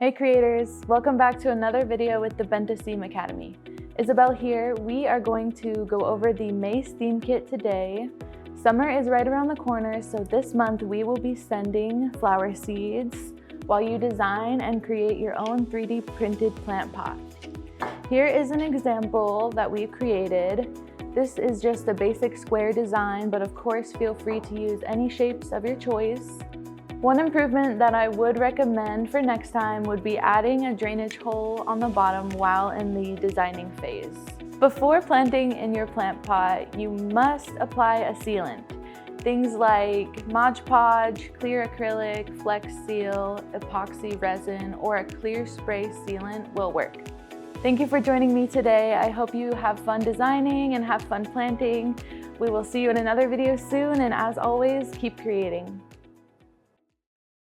Hey creators, welcome back to another video with the Benteh STEAM Academy. Isabelle here. We are going to go over the May STEAM kit today. Summer is right around the corner, so this month we will be sending flower seeds while you design and create your own 3D printed plant pot. Here is an example that we've created. This is just a basic square design, but of course feel free to use any shapes of your choice. One improvement that I would recommend for next time would be adding a drainage hole on the bottom while in the designing phase. Before planting in your plant pot, you must apply a sealant. Things like Mod Podge, clear acrylic, flex seal, epoxy resin, or a clear spray sealant will work. Thank you for joining me today. I hope you have fun designing and have fun planting. We will see you in another video soon, and as always, keep creating.